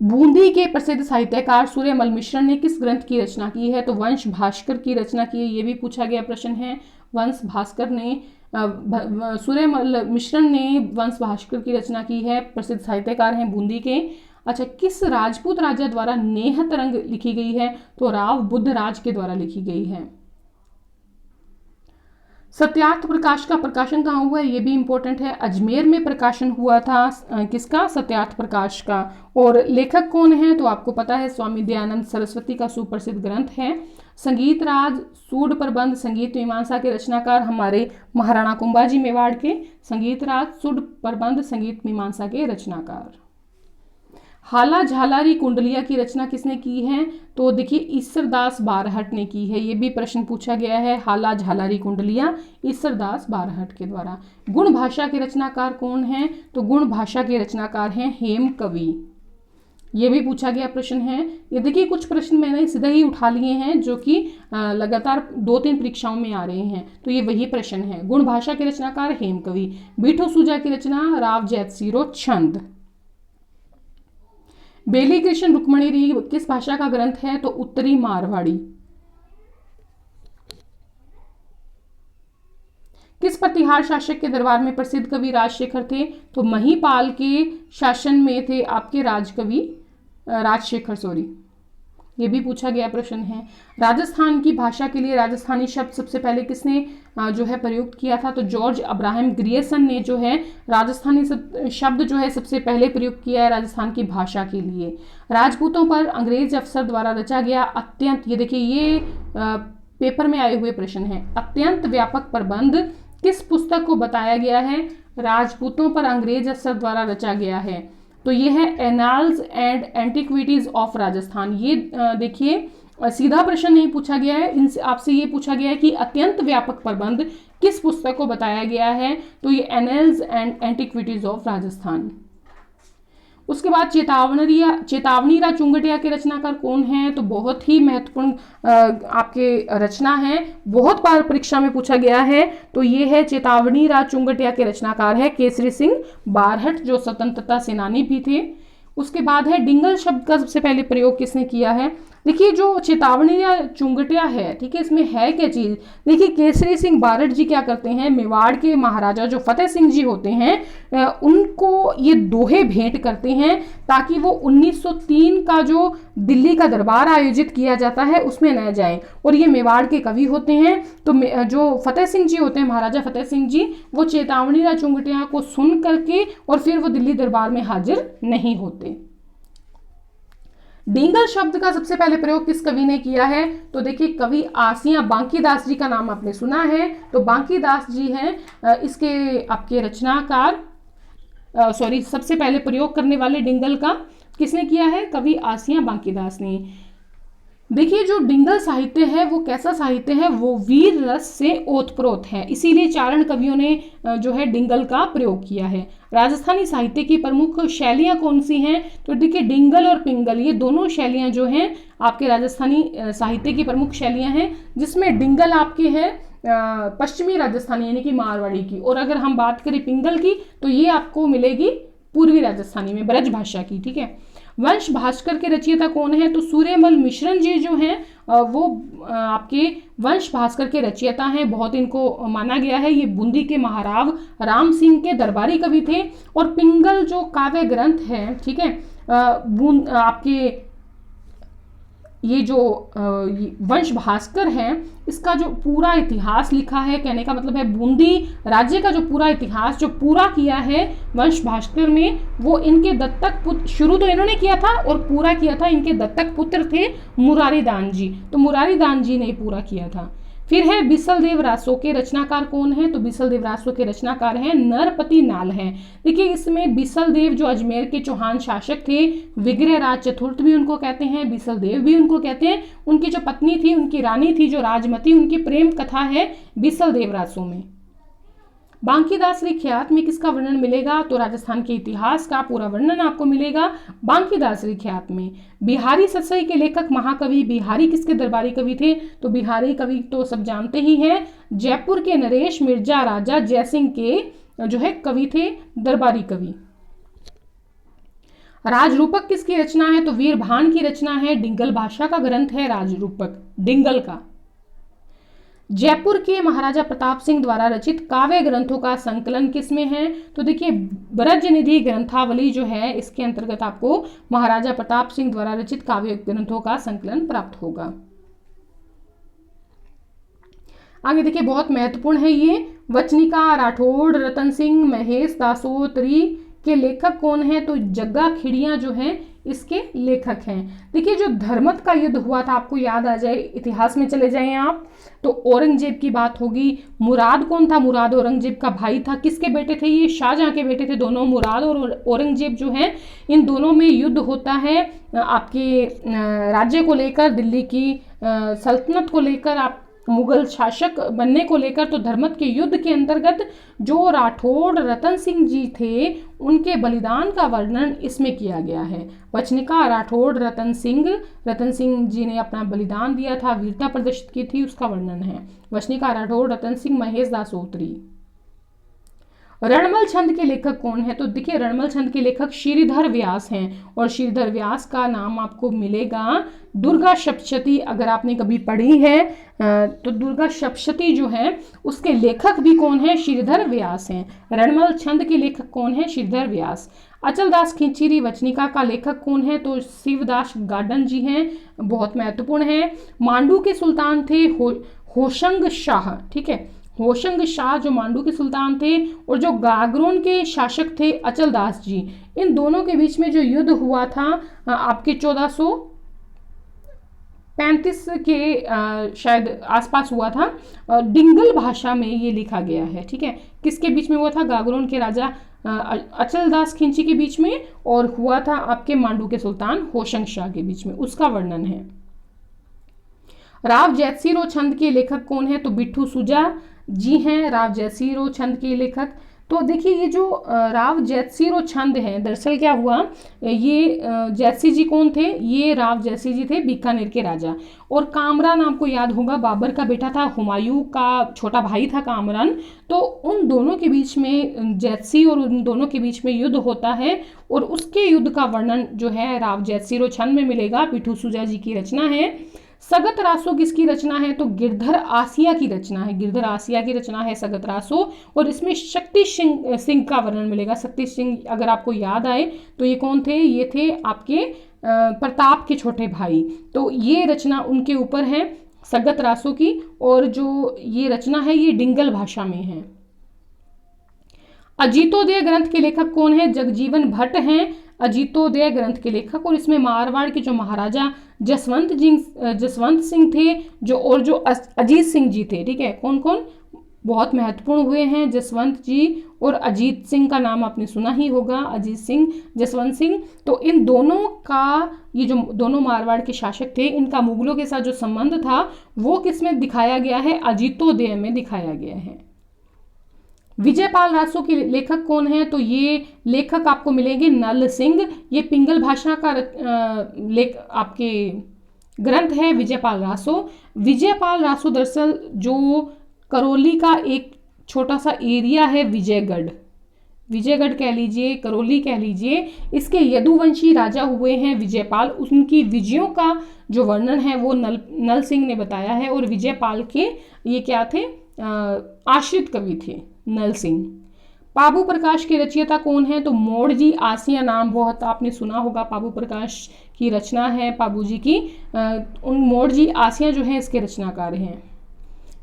बूंदी के प्रसिद्ध साहित्यकार सूर्यमल मिश्र ने किस ग्रंथ की रचना की है? तो वंश भास्कर की रचना की है, ये भी पूछा गया प्रश्न है। वंश भास्कर ने सूर्यमल मिश्र ने वंश भास्कर की रचना की है, प्रसिद्ध साहित्यकार हैं बूंदी के। अच्छा, किस राजपूत राजा द्वारा नेह तरंग लिखी गई है? तो राव बुद्धराज के द्वारा लिखी गई है। सत्यार्थ प्रकाश का प्रकाशन कहाँ हुआ है? ये भी इंपॉर्टेंट है, अजमेर में प्रकाशन हुआ था। किसका? सत्यार्थ प्रकाश का। और लेखक कौन है? तो आपको पता है स्वामी दयानंद सरस्वती का सुप्रसिद्ध ग्रंथ है संगीत राज सूड प्रबंध संगीत मीमांसा के रचनाकार हमारे महाराणा कुंभाजी मेवाड़ के। संगीत राज सूड प्रबंध संगीत मीमांसा के रचनाकार। हाला झालारी कुंडलिया की रचना किसने की है? तो देखिए ईसरदास बारहट ने की है। ये भी प्रश्न पूछा गया है, हाला झालारी कुंडलिया ईसरदास बारहट के द्वारा। गुण भाषा के रचनाकार कौन है? तो गुण भाषा के रचनाकार हैं हेम कवि। ये भी पूछा गया प्रश्न है। ये देखिए कुछ प्रश्न मैंने सीधा ही उठा लिए हैं जो कि लगातार 2-3 परीक्षाओं में आ रहे हैं, तो ये वही प्रश्न है। गुण भाषा के रचनाकार हेम कवि। बीठो सूजा की रचना राव जैतसीरो छंद। बेली कृष्ण रुक्मणी री किस भाषा का ग्रंथ है? तो उत्तरी मारवाड़ी। किस प्रतिहार शासक के दरबार में प्रसिद्ध कवि राजशेखर थे? तो महीपाल के शासन में थे आपके राजशेखर। ये भी पूछा गया प्रश्न है। राजस्थान की भाषा के लिए राजस्थानी शब्द सबसे पहले किसने जो है प्रयुक्त किया था? तो जॉर्ज अब्राहम ग्रियर्सन ने जो है राजस्थानी शब्द जो है सबसे पहले प्रयुक्त किया है राजस्थान की भाषा के लिए। राजपूतों पर अंग्रेज अफसर द्वारा रचा गया अत्यंत, ये देखिए ये पेपर में आए हुए प्रश्न है, अत्यंत व्यापक प्रबंध किस पुस्तक को बताया गया है? राजपूतों पर अंग्रेज अफसर द्वारा रचा गया है, तो ये है annals and antiquities of Rajasthan. ये देखिए सीधा प्रश्न नहीं पूछा गया है, इनसे आपसे ये पूछा गया है कि अत्यंत व्यापक प्रबंध किस पुस्तक को बताया गया है? तो ये annals and antiquities of Rajasthan. उसके बाद चेतावनी चुंगटिया के रचनाकार कौन है? तो बहुत ही महत्वपूर्ण आपके रचना है, बहुत बार परीक्षा में पूछा गया है। तो ये है चेतावनी चुंगटिया के रचनाकार है केसरी सिंह बारहट, जो स्वतंत्रता सेनानी भी थे। उसके बाद है डिंगल शब्द का सबसे पहले प्रयोग किसने किया है? देखिए जो चेतावनी या चुंगटिया है, ठीक है, इसमें है क्या चीज? देखिए केसरी सिंह बारहट जी क्या करते हैं, मेवाड़ के महाराजा जो फतेह सिंह जी होते हैं उनको ये दोहे भेंट करते हैं ताकि वो 1903 का जो दिल्ली का दरबार आयोजित किया जाता है उसमें न जाए। और ये मेवाड़ के कवि होते हैं, तो जो फतेह सिंह जी होते हैं, महाराजा फतेह सिंह जी, वो चेतावनी या चुंगटिया को सुन करके और फिर वो दिल्ली दरबार में हाजिर नहीं होते। डिंगल शब्द का सबसे पहले प्रयोग किस कवि ने किया है? तो देखिए कवि आसियां बांकीदास जी का नाम आपने सुना है, तो बांकीदास जी हैं इसके आपके रचनाकार, सबसे पहले प्रयोग करने वाले डिंगल का किसने किया है? कवि आसियां बांकीदास ने। देखिए जो डिंगल साहित्य है वो कैसा साहित्य है? वो वीर रस से ओतप्रोत है, इसीलिए चारण कवियों ने जो है डिंगल का प्रयोग किया है। राजस्थानी साहित्य की प्रमुख शैलियां कौन सी हैं? तो देखिए डिंगल और पिंगल, ये दोनों शैलियां जो हैं आपके राजस्थानी साहित्य की प्रमुख शैलियां हैं, जिसमें डिंगल आपके हैं पश्चिमी राजस्थानी यानी कि मारवाड़ी की, और अगर हम बात करें पिंगल की तो ये आपको मिलेगी पूर्वी राजस्थानी में, ब्रज भाषा की, ठीक है। वंश भास्कर के रचयिता कौन है? तो सूर्यमल मिश्रण जी जो हैं वो आपके वंश भास्कर के रचयिता हैं, बहुत इनको माना गया है। ये बूंदी के महाराव राम सिंह के दरबारी कवि थे। और पिंगल जो काव्य ग्रंथ है, ठीक है, आपके ये जो वंश भास्कर है इसका जो पूरा इतिहास लिखा है, कहने का मतलब है बूंदी राज्य का जो पूरा इतिहास जो पूरा किया है वंश भास्कर में, वो इनके दत्तक पुत्र, शुरू तो इन्होंने किया था और पूरा किया था इनके दत्तक पुत्र थे मुरारी दान जी, तो मुरारी दान जी ने पूरा किया था। फिर है बिसलदेव रासो के रचनाकार कौन है? तो बिसलदेव रासो के रचनाकार हैं नरपति नाल हैं। देखिए इसमें बिसलदेव जो अजमेर के चौहान शासक थे, विग्रह राज चतुर्थ भी उनको कहते हैं, बिसलदेव भी उनको कहते हैं। उनकी जो पत्नी थी, उनकी रानी थी जो राजमती, उनकी प्रेम कथा है बिसलदेव रासो में। बांकीदास री ख्यात में किसका वर्णन मिलेगा? तो राजस्थान के इतिहास का पूरा वर्णन आपको मिलेगा बांकीदास री ख्यात में। बिहारी सतसई के लेखक महाकवि, बिहारी किसके दरबारी कवि थे? तो बिहारी कवि तो सब जानते ही हैं, जयपुर के नरेश मिर्जा राजा जयसिंह के जो है कवि थे, दरबारी कवि। राजरूपक किसकी रचना है? तो वीरभान की रचना है, डिंगल भाषा का ग्रंथ है राजरूपक डिंगल का। जयपुर के महाराजा प्रताप सिंह द्वारा रचित काव्य ग्रंथों का संकलन किसमें है? तो देखिए ब्रज निधि ग्रंथावली जो है इसके अंतर्गत आपको महाराजा प्रताप सिंह द्वारा रचित काव्य ग्रंथों का संकलन प्राप्त होगा। आगे देखिए बहुत महत्वपूर्ण है ये, वचनिका राठौड़ रतन सिंह महेश दासोत्री के लेखक कौन है? तो जग्गा खिड़िया जो है इसके लेखक हैं। देखिए जो धर्मत का युद्ध हुआ था, आपको याद आ जाए, इतिहास में चले जाएं आप तो औरंगजेब की बात होगी। मुराद कौन था? मुराद औरंगजेब का भाई था। किसके बेटे थे? ये शाहजहां के बेटे थे दोनों, मुराद और औरंगजेब जो है, इन दोनों में युद्ध होता है आपके राज्य को लेकर, दिल्ली की सल्तनत को लेकर, आप मुगल शासक बनने को लेकर। तो धर्मत के युद्ध के अंतर्गत जो राठौड़ रतन सिंह जी थे, उनके बलिदान का वर्णन इसमें किया गया है। वचनिका राठौड़ रतन सिंह जी ने अपना बलिदान दिया था, वीरता प्रदर्शित की थी, उसका वर्णन है। वचनिका राठौड़ रतन सिंह महेश दास ओत्री। रणमल छंद के लेखक कौन है? तो देखिए रणमल छंद के लेखक श्रीधर व्यास हैं, और श्रीधर व्यास का नाम आपको मिलेगा दुर्गा सप्तशती। अगर आपने कभी पढ़ी है तो दुर्गा सप्तशती जो है उसके लेखक भी कौन है? श्रीधर व्यास हैं। रणमल छंद के लेखक कौन है? श्रीधर व्यास। अचलदास खिंचीरी वचनिका का लेखक कौन है? तो शिवदास गार्डन जी हैं, बहुत महत्वपूर्ण है। मांडू के सुल्तान थे होशंग शाह, ठीक है, होशंग शाह जो मांडू के सुल्तान थे, और जो गागरोन के शासक थे अचलदास जी। इन दोनों के बीच में जो युद्ध हुआ था आपके 1435 के शायद आसपास हुआ था। डिंगल भाषा में ये लिखा गया है, ठीक है। किसके बीच में हुआ था? गागरोन के राजा अचलदास खिंची के बीच में, और हुआ था आपके मांडू के सुल्तान होशंग शाह के बीच में, उसका वर्णन है। राव जैतसिंह छंद के लेखक कौन है? तो बिट्ठू सुजा जी हैं राव जैतसिंह छंद के लेखक। तो देखिए ये जो राव जैतसिंह छंद हैं, दरअसल क्या हुआ, ये जैतसिंह जी कौन थे? ये राव जैतसिंह जी थे बीकानेर के राजा। और कामरान आपको याद होगा बाबर का बेटा था, हुमायूं का छोटा भाई था कामरान। तो उन दोनों के बीच में, जैतसिंह और उन दोनों के बीच में युद्ध होता है, और उसके युद्ध का वर्णन जो है राव जैतसिंह छंद में मिलेगा। बिट्ठू सुजा जी की रचना है। सगत रासो किसकी रचना है? तो गिरधर आसिया की रचना है। गिरधर आसिया की रचना है सगत रासो, और इसमें शक्ति सिंह का वर्णन मिलेगा। शक्ति सिंह अगर आपको याद आए तो ये कौन थे? ये थे आपके प्रताप के छोटे भाई। तो ये रचना उनके ऊपर है सगत रासो की, और जो ये रचना है ये डिंगल भाषा में है। अजीतोदय ग्रंथ के लेखक कौन है? जगजीवन भट्ट हैं अजीतोदय ग्रंथ के लेखक, और इसमें मारवाड़ के जो महाराजा जसवंत सिंह थे जो, और जो अजीत सिंह जी थे, ठीक है, कौन कौन बहुत महत्वपूर्ण हुए हैं? जसवंत जी और अजीत सिंह का नाम आपने सुना ही होगा, अजीत सिंह, जसवंत सिंह। तो इन दोनों का, ये जो दोनों मारवाड़ के शासक थे, इनका मुगलों के साथ जो संबंध था वो किसमें दिखाया गया है? अजीतोदय में दिखाया गया है। विजयपाल रासो के लेखक कौन है? तो ये लेखक आपको मिलेंगे नल सिंह। ये पिंगल भाषा का लेख आपके ग्रंथ है विजयपाल रासो। विजयपाल रासो दरअसल जो करौली का एक छोटा सा एरिया है, विजयगढ़ कह लीजिए, करौली कह लीजिए, इसके यदुवंशी राजा हुए हैं विजयपाल। उनकी विजयों का जो वर्णन है वो नल सिंह ने बताया है। और विजयपाल के ये क्या थे? आश्रित कवि थे नल सिंह। पाबू प्रकाश के रचयिता कौन है? तो मोड़जी आसिया, नाम बहुत आपने सुना होगा, पाबू प्रकाश की रचना है पाबू जी की। उन मोड़जी आसिया जो है इसके रचनाकार हैं।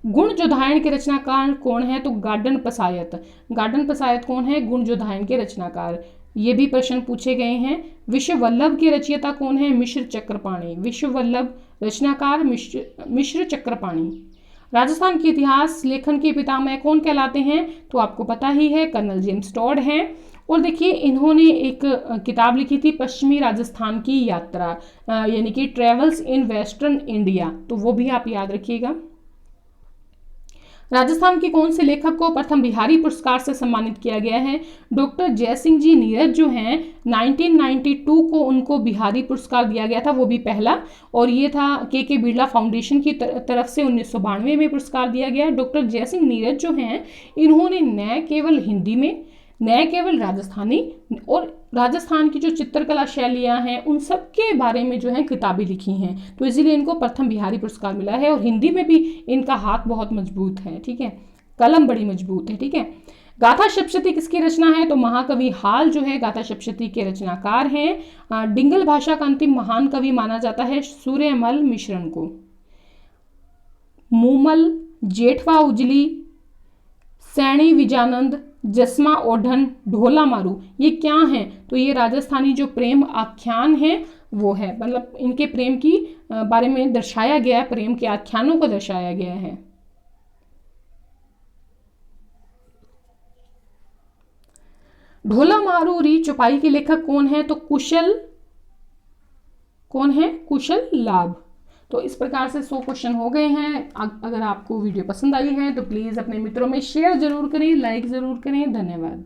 गुण जोधायन के रचनाकार कौन है? तो गार्डन पसायत कौन है? गुण जोधायन के रचनाकार। ये भी प्रश्न पूछे गए हैं। विश्व वल्लभ के रचयिता कौन है? मिश्र चक्रपाणी। विश्व वल्लभ रचनाकार मिश्र चक्रपाणी। राजस्थान के इतिहास लेखन के पितामह कौन कहलाते हैं? तो आपको पता ही है, कर्नल जेम्स टॉड हैं। और देखिए इन्होंने एक किताब लिखी थी पश्चिमी राजस्थान की यात्रा, यानी कि ट्रेवल्स इन वेस्टर्न इंडिया, तो वो भी आप याद रखिएगा। राजस्थान के कौन से लेखक को प्रथम बिहारी पुरस्कार से सम्मानित किया गया है? डॉक्टर जयसिंह जी नीरज जो हैं 1992 को उनको बिहारी पुरस्कार दिया गया था, वो भी पहला, और ये था के बिरला फाउंडेशन की तरफ से 1992 में पुरस्कार दिया गया। डॉक्टर जयसिंह नीरज जो हैं इन्होंने न केवल हिंदी में, न केवल राजस्थानी, और राजस्थान की जो चित्रकला शैलियाँ हैं उन सब के बारे में जो है किताबें लिखी हैं, तो इसीलिए इनको प्रथम बिहारी पुरस्कार मिला है। और हिंदी में भी इनका हाथ बहुत मजबूत है, ठीक है, कलम बड़ी मजबूत है, ठीक है। गाथा सप्तशती किसकी रचना है? तो महाकवि हाल जो है गाथा सप्तशती के रचनाकार हैं। डिंगल भाषा का अंतिम महान कवि माना जाता है सूर्यमल मिश्रण को। मूमल, जेठवा उजली, सैनी विजानंद, जसमा ओढ़न, ढोला मारू, ये क्या हैं? तो ये राजस्थानी जो प्रेम आख्यान है वो है, मतलब इनके प्रेम की बारे में दर्शाया गया, प्रेम के आख्यानों को दर्शाया गया है। ढोला मारू री चौपाई के लेखक कौन है? तो कौन है? कुशल लाभ। तो इस प्रकार से 100 क्वेश्चन हो गए हैं। अगर आपको वीडियो पसंद आई है तो प्लीज़ अपने मित्रों में शेयर जरूर करें, लाइक ज़रूर करें। धन्यवाद।